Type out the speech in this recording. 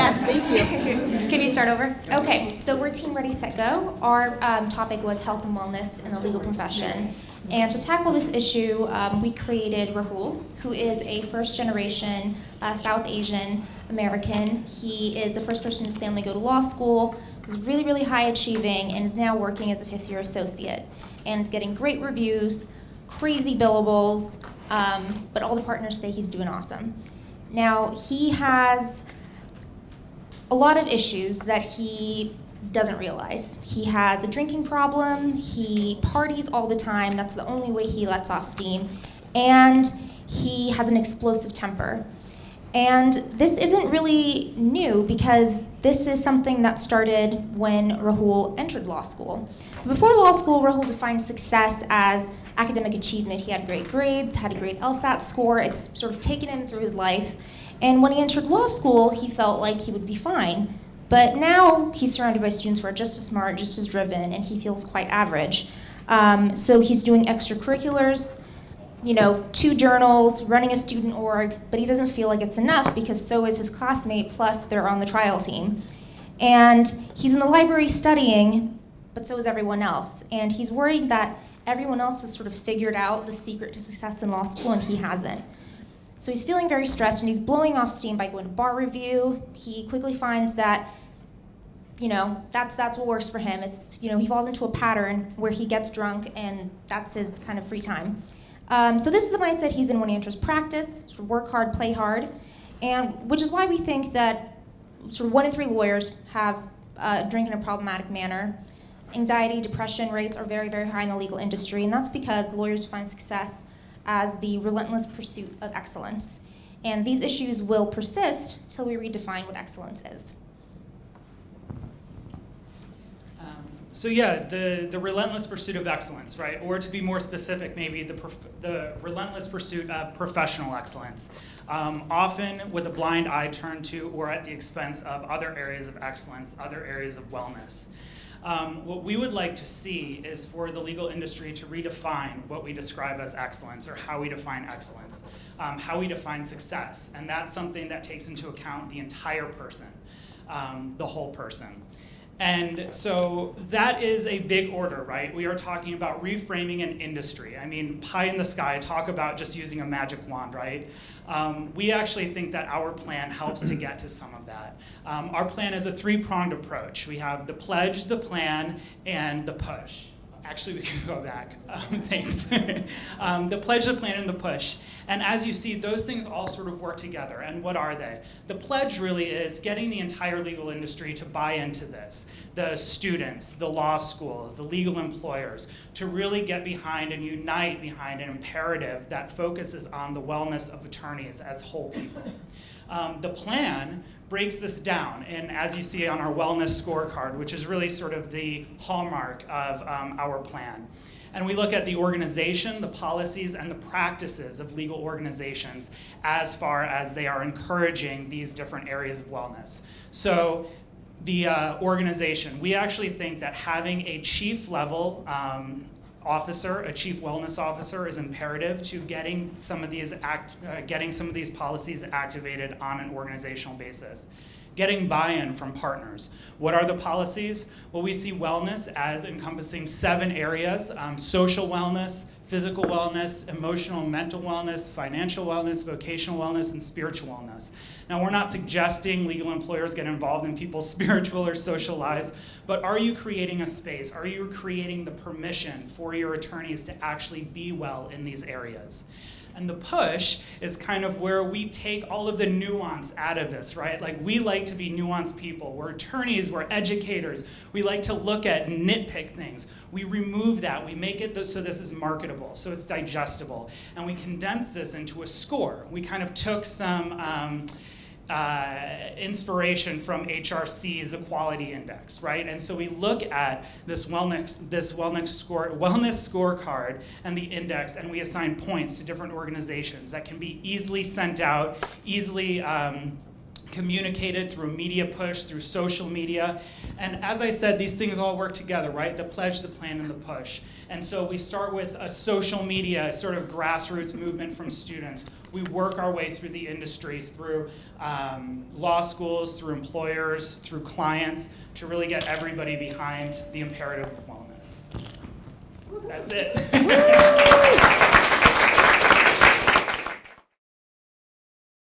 Yes, thank you. Can you start over? Okay, so we're Team Ready, Set, Go. Our topic was health and wellness in the legal profession. And to tackle this issue, we created Rahul, who is a first-generation South Asian American. He is the first person in his family to go to law school, is really, really high achieving, and is now working as a fifth-year associate. And is getting great reviews, crazy billables, but all the partners say he's doing awesome. Now, he has a lot of issues that he doesn't realize. He has a drinking problem, he parties all the time, that's the only way he lets off steam, and he has an explosive temper. And this isn't really new because this is something that started when Rahul entered law school. Before law school, Rahul defined success as academic achievement. He had great grades, had a great LSAT score, it's sort of taken him through his life. And when he entered law school, he felt like he would be fine. But now he's surrounded by students who are just as smart, just as driven, and he feels quite average. So he's doing extracurriculars, 2 journals, running a student org, but he doesn't feel like it's enough because so is his classmate, plus they're on the trial team. And he's in the library studying, but so is everyone else. And he's worried that everyone else has sort of figured out the secret to success in law school and he hasn't. So he's feeling very stressed and he's blowing off steam by going to bar review. He quickly finds that, that's what works for him. It's, he falls into a pattern where he gets drunk and that's his kind of free time. So this is the mindset he's in when he enters practice, sort of work hard, play hard, and which is why we think that sort of 1 in 3 lawyers have drink in a problematic manner. Anxiety, depression rates are very, very high in the legal industry, and that's because lawyers define success as the relentless pursuit of excellence. And these issues will persist till we redefine what excellence is. So yeah, the relentless pursuit of excellence, right? Or to be more specific, maybe the relentless pursuit of professional excellence. Often with a blind eye turned to or at the expense of other areas of excellence, other areas of wellness. What we would like to see is for the legal industry to redefine what we describe as excellence, or how we define excellence, how we define success. And that's something that takes into account the entire person, the whole person. And so that is a big order, right? We are talking about reframing an industry. I mean, pie in the sky, talk about just using a magic wand, right? We actually think that our plan helps to get to some of that. Our plan is a 3-pronged approach. We have the pledge, the plan, and the push. Actually, we can go back. Thanks. The pledge, the plan, and the push. And as you see, those things all sort of work together. And what are they? The pledge really is getting the entire legal industry to buy into this. The students, the law schools, the legal employers, to really get behind and unite behind an imperative that focuses on the wellness of attorneys as whole people. The plan breaks this down, and as you see on our wellness scorecard, which is really sort of the hallmark of our plan. And we look at the organization, the policies, and the practices of legal organizations as far as they are encouraging these different areas of wellness. So the organization, we actually think that having a chief level officer, a chief wellness officer, is imperative to getting some of these policies activated on an organizational basis. Getting buy-in from partners. What are the policies? Well, we see wellness as encompassing 7 areas: social wellness, physical wellness, emotional and mental wellness, financial wellness, vocational wellness, and spiritual wellness. Now, we're not suggesting legal employers get involved in people's spiritual or social lives, but are you creating a space? Are you creating the permission for your attorneys to actually be well in these areas? And the push is kind of where we take all of the nuance out of this, right? Like, we like to be nuanced people. We're attorneys, we're educators. We like to look at and nitpick things. We remove that. We make it so this is marketable, so it's digestible. And we condense this into a score. We kind of took some inspiration from HRC's Equality Index, right? And so we look at this wellness scorecard and the index, and we assign points to different organizations that can be easily sent out, easily communicated through a media push, through social media. And as I said, these things all work together, right? The pledge, the plan, and the push. And so we start with a social media sort of grassroots movement from students. We work our way through the industry, through law schools, through employers, through clients, to really get everybody behind the imperative of wellness. That's it.